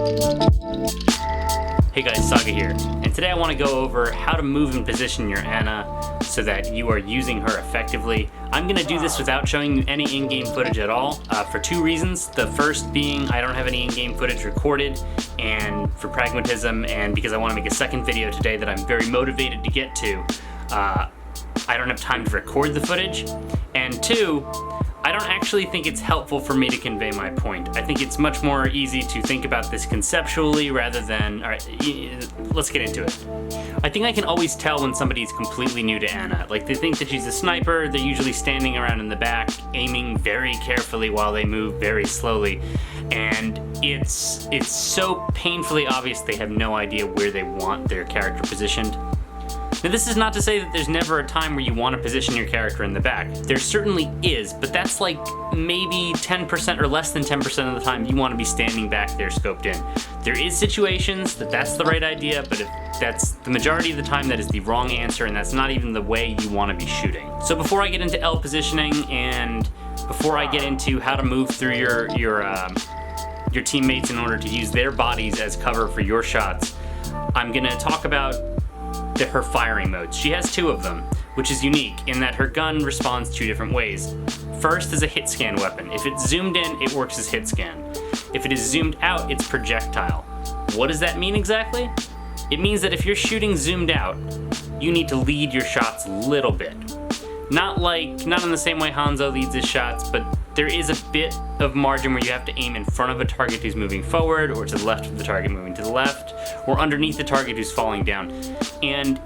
Hey guys, Saga here, and today I want to go over how to move and position your Ana so that you are using her effectively. I'm going to do this without showing you any in-game footage at all, for two reasons. The first being I don't have any in-game footage recorded, and for pragmatism, and because I want to make a second video today that I'm very motivated to get to, I don't have time to record the footage. And two, I don't actually think it's helpful for me to convey my point. I think it's much more easy to think about this conceptually rather than... Alright, let's get into it. I think I can always tell when somebody's completely new to Ana. Like, they think that she's a sniper, they're usually standing around in the back, aiming very carefully while they move very slowly. And it's so painfully obvious they have no idea where they want their character positioned. Now, this is not to say that there's never a time where you want to position your character in the back. There certainly is, but that's like maybe 10% or less than 10% of the time you want to be standing back there scoped in. There is situations that that's the right idea, but if that's the majority of the time, that is the wrong answer, and that's not even the way you want to be shooting. So before I get into L positioning and before I get into how to move through your teammates in order to use their bodies as cover for your shots, I'm gonna talk about her firing modes. She has two of them, which is unique in that her gun responds two different ways. First is a hit scan weapon. If it's zoomed in, it works as hit scan. If it is zoomed out, it's projectile. What does that mean exactly? It means that if you're shooting zoomed out, you need to lead your shots a little bit. Not in the same way Hanzo leads his shots, but there is a bit of margin where you have to aim in front of a target who's moving forward, or to the left of the target moving to the left, or underneath the target who's falling down. And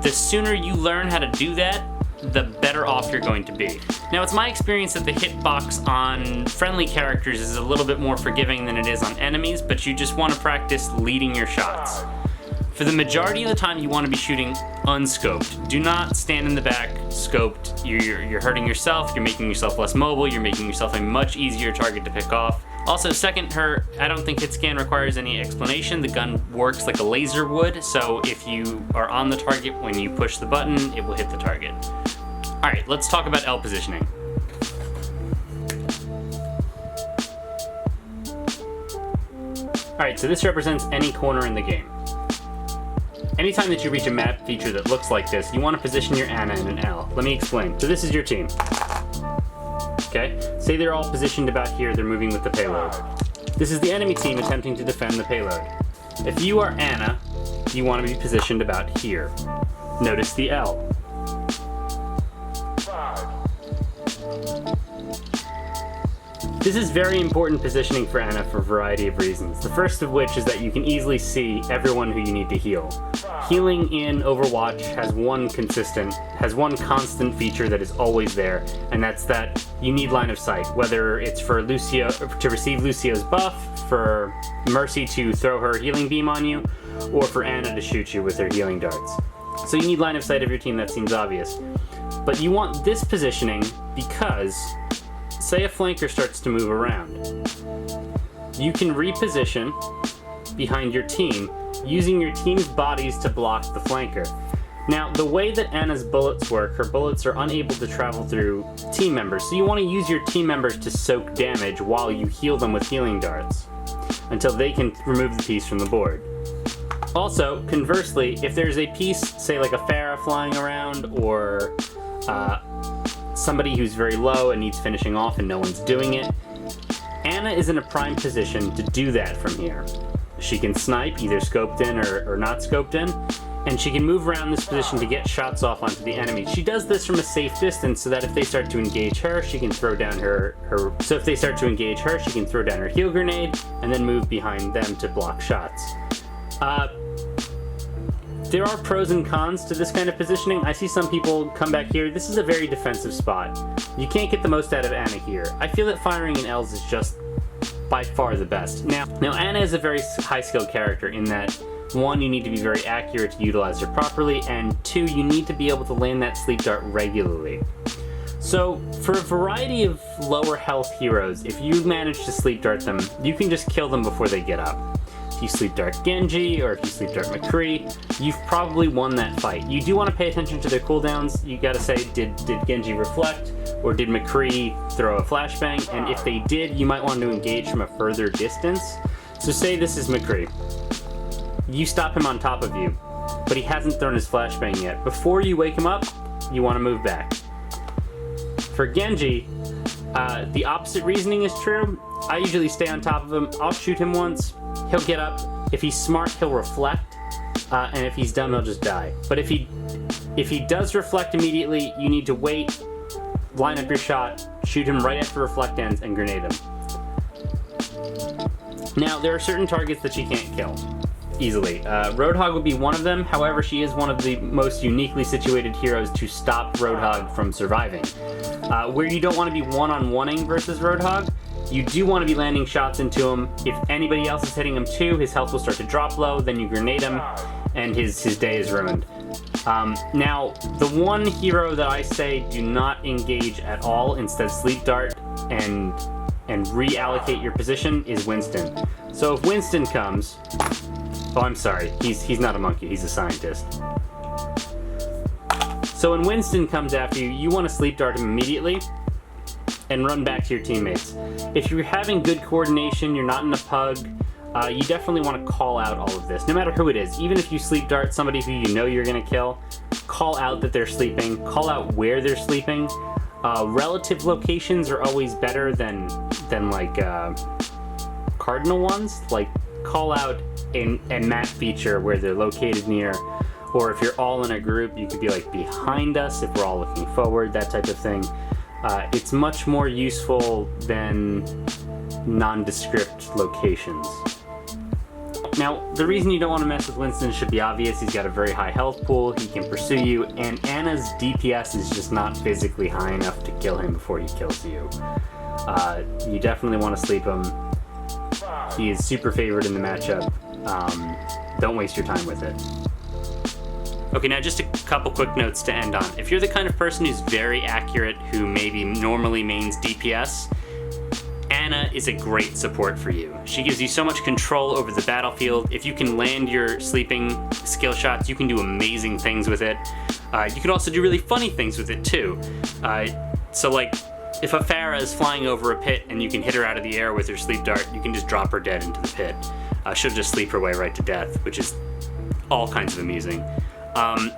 the sooner you learn how to do that, the better off you're going to be. Now, it's my experience that the hitbox on friendly characters is a little bit more forgiving than it is on enemies, but you just want to practice leading your shots. For the majority of the time, you want to be shooting unscoped. Do not stand in the back scoped. You're hurting yourself, you're making yourself less mobile, you're making yourself a much easier target to pick off. Also, second, I don't think hit scan requires any explanation. The gun works like a laser would, so if you are on the target when you push the button, it will hit the target. Alright, let's talk about L positioning. Alright, so this represents any corner in the game. Anytime that you reach a map feature that looks like this, you want to position your Ana in an L. Let me explain. So this is your team. Okay? Say they're all positioned about here, they're moving with the payload. This is the enemy team attempting to defend the payload. If you are Ana, you want to be positioned about here. Notice the L. This is very important positioning for Ana for a variety of reasons. The first of which is that you can easily see everyone who you need to heal. Healing in Overwatch has one constant feature that is always there, and that's that you need line of sight, whether it's for Lucio to receive Lucio's buff, for Mercy to throw her healing beam on you, or for Ana to shoot you with her healing darts. So you need line of sight of your team, that seems obvious. But you want this positioning because, say a flanker starts to move around, you can reposition behind your team using your team's bodies to block the flanker. Now, the way that Ana's bullets work, her bullets are unable to travel through team members, so you want to use your team members to soak damage while you heal them with healing darts until they can remove the piece from the board. Also, conversely, if there's a piece, say like a Pharah flying around, or somebody who's very low and needs finishing off and no one's doing it, Ana is in a prime position to do that from here. She can snipe, either scoped in or not scoped in, and she can move around this position to get shots off onto the enemy. She does this from a safe distance so that if they start to engage her, she can throw down her heal grenade and then move behind them to block shots. There are pros and cons to this kind of positioning. I see some people come back here. This is a very defensive spot. You can't get the most out of Ana here. I feel that firing in Ls is just by far the best. Now Ana is a very high-skilled character in that, one, you need to be very accurate to utilize her properly, and two, you need to be able to land that sleep dart regularly. So, for a variety of lower health heroes, if you manage to sleep dart them, you can just kill them before they get up. If you sleep dart Genji, or if you sleep dart McCree, you've probably won that fight. You do want to pay attention to their cooldowns. You gotta say, did Genji reflect, or did McCree throw a flashbang? And if they did, you might want to engage from a further distance, So say this is McCree. You stop him on top of you, but he hasn't thrown his flashbang yet. Before you wake him up, you want to move back. For Genji, the opposite reasoning is true. I usually stay on top of him. I'll shoot him once. He'll get up. If he's smart, he'll reflect. And if he's dumb, he'll just die. But if he does reflect immediately, you need to wait, line up your shot, shoot him right after reflect ends, and grenade him. Now, there are certain targets that she can't kill easily. Roadhog would be one of them. However, she is one of the most uniquely situated heroes to stop Roadhog from surviving. Where you don't want to be one-on-oneing versus Roadhog, you do want to be landing shots into him. If anybody else is hitting him too, his health will start to drop low, then you grenade him, and his day is ruined. Now, the one hero that I say do not engage at all, instead sleep dart and reallocate your position, is Winston. So if Winston comes... Oh, I'm sorry. He's not a monkey. He's a scientist. So when Winston comes after you, you want to sleep dart him immediately and run back to your teammates. If you're having good coordination, you're not in a pug, you definitely want to call out all of this, no matter who it is. Even if you sleep dart somebody who you know you're going to kill, call out that they're sleeping, call out where they're sleeping. Relative locations are always better than like cardinal ones. Like, call out a map feature where they're located near, or if you're all in a group, you could be like behind us if we're all looking forward, that type of thing. It's much more useful than nondescript locations. Now, the reason you don't want to mess with Winston should be obvious. He's got a very high health pool, he can pursue you, and Ana's DPS is just not physically high enough to kill him before he kills you. You definitely want to sleep him. He is super favored in the matchup. Don't waste your time with it. Okay, now just a couple quick notes to end on. If you're the kind of person who's very accurate, who maybe normally mains DPS, Ana is a great support for you. She gives you so much control over the battlefield. If you can land your sleeping skill shots, you can do amazing things with it. You can also do really funny things with it too. So like, if a Pharah is flying over a pit and you can hit her out of the air with her sleep dart, you can just drop her dead into the pit. She'll just sleep her way right to death, which is all kinds of amusing.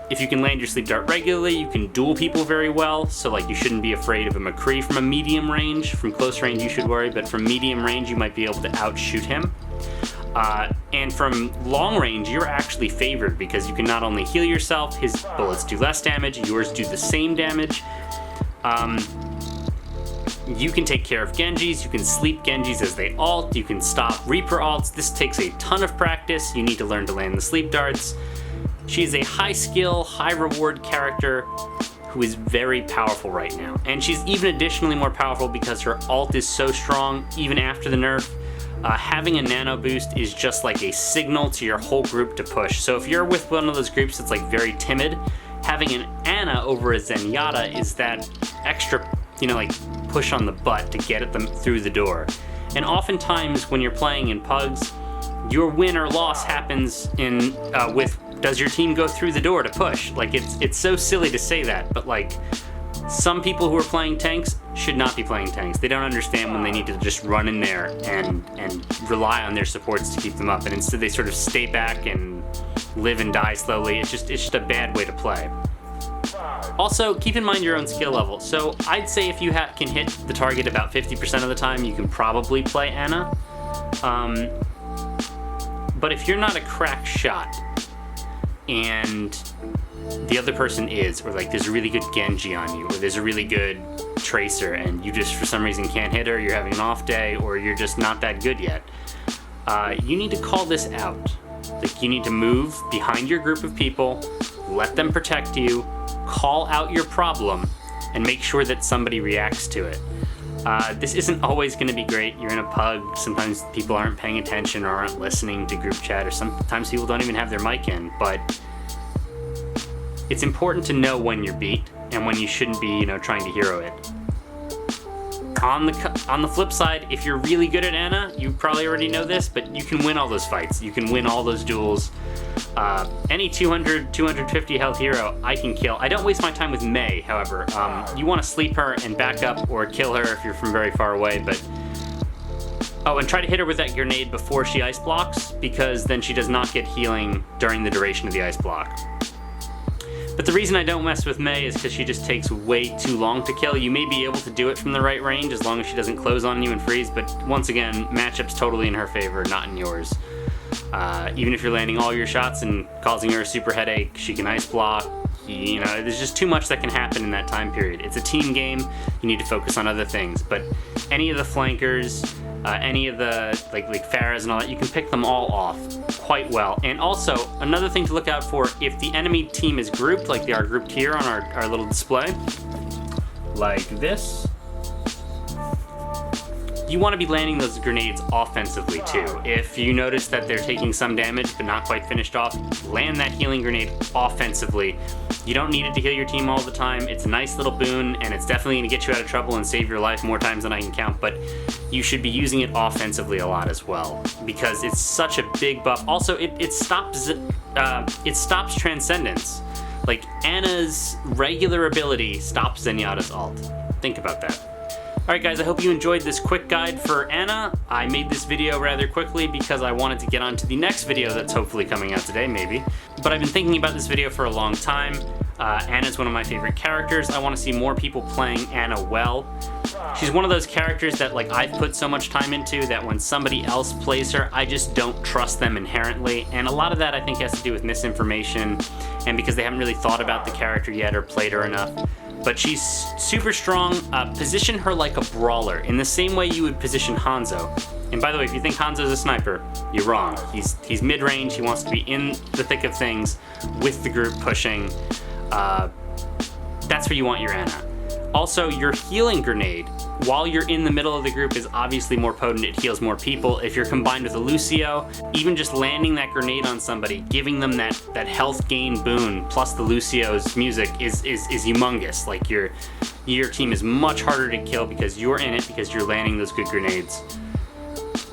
If you can land your sleep dart regularly, you can duel people very well, so like you shouldn't be afraid of a McCree from a medium range. From close range you should worry, but from medium range you might be able to outshoot him. And from long range you're actually favored because you can not only heal yourself, his bullets do less damage, yours do the same damage. You can take care of Genjis, you can sleep Genjis as they ult, you can stop Reaper ults. This takes a ton of practice. You need to learn to land the sleep darts. She is a high skill, high reward character who is very powerful right now. And she's even additionally more powerful because her ult is so strong even after the nerf. Having a nano boost is just like a signal to your whole group to push. So if you're with one of those groups that's like very timid, having an Ana over a Zenyatta is that extra, like push on the butt to get at them through the door. And oftentimes when you're playing in pugs, your win or loss happens in with does your team go through the door to push? Like, it's so silly to say that, but like, some people who are playing tanks should not be playing tanks. They don't understand when they need to just run in there and rely on their supports to keep them up, and instead they sort of stay back and live and die slowly. It's just a bad way to play. Also, keep in mind your own skill level. So I'd say if you can hit the target about 50% of the time, you can probably play Ana. But if you're not a crack shot, and the other person is, or like there's a really good Genji on you, or there's a really good Tracer, and you just for some reason can't hit her, you're having an off day, or you're just not that good yet, you need to call this out. Like, you need to move behind your group of people, let them protect you, call out your problem, and make sure that somebody reacts to it. This isn't always going to be great. You're in a pug, sometimes people aren't paying attention or aren't listening to group chat, or sometimes people don't even have their mic in, but it's important to know when you're beat and when you shouldn't be, trying to hero it. On the flip side, if you're really good at Ana, you probably already know this, but you can win all those fights. You can win all those duels. Any 200, 250 health hero I can kill. I don't waste my time with Mei, however. You want to sleep her and back up or kill her if you're from very far away, but Oh, and try to hit her with that grenade before she ice blocks, because then she does not get healing during the duration of the ice block. But the reason I don't mess with Mei is because she just takes way too long to kill. You may be able to do it from the right range as long as she doesn't close on you and freeze, but once again, matchup's totally in her favor, not in yours. Even if you're landing all your shots and causing her a super headache, she can ice block. You know, there's just too much that can happen in that time period. It's a team game, you need to focus on other things, but any of the flankers, any of the like Pharahs and all that, you can pick them all off quite well. And also, another thing to look out for, if the enemy team is grouped, like they are grouped here on our little display, like this, you want to be landing those grenades offensively too. If you notice that they're taking some damage but not quite finished off, land that healing grenade offensively. You don't need it to heal your team all the time. It's a nice little boon, and it's definitely going to get you out of trouble and save your life more times than I can count, but you should be using it offensively a lot as well, because it's such a big buff. Also, it stops Transcendence. Like, Ana's regular ability stops Zenyatta's ult. Think about that. Alright guys, I hope you enjoyed this quick guide for Ana. I made this video rather quickly because I wanted to get on to the next video that's hopefully coming out today, maybe. But I've been thinking about this video for a long time. Ana's one of my favorite characters. I want to see more people playing Ana well. She's one of those characters that like I've put so much time into that when somebody else plays her, I just don't trust them inherently. And a lot of that I think has to do with misinformation and because they haven't really thought about the character yet or played her enough. But she's super strong. Position her like a brawler in the same way you would position Hanzo. And by the way, if you think Hanzo's a sniper, you're wrong. He's mid-range, he wants to be in the thick of things with the group pushing. That's where you want your Ana. Also, your healing grenade, while you're in the middle of the group, is obviously more potent. It heals more people. If you're combined with a Lucio, even just landing that grenade on somebody, giving them that health gain boon, plus the Lucio's music is humongous. Like your team is much harder to kill because you're in it, because you're landing those good grenades.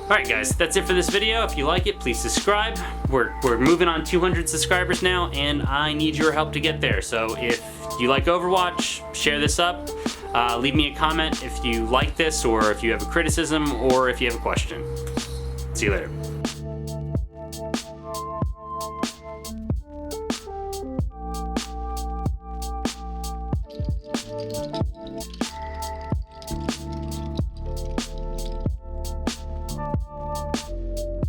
Alright guys, that's it for this video. If you like it, please subscribe. We're moving on 200 subscribers now, and I need your help to get there. So if you like Overwatch, share this up. Leave me a comment if you like this, or if you have a criticism, or if you have a question. See you later.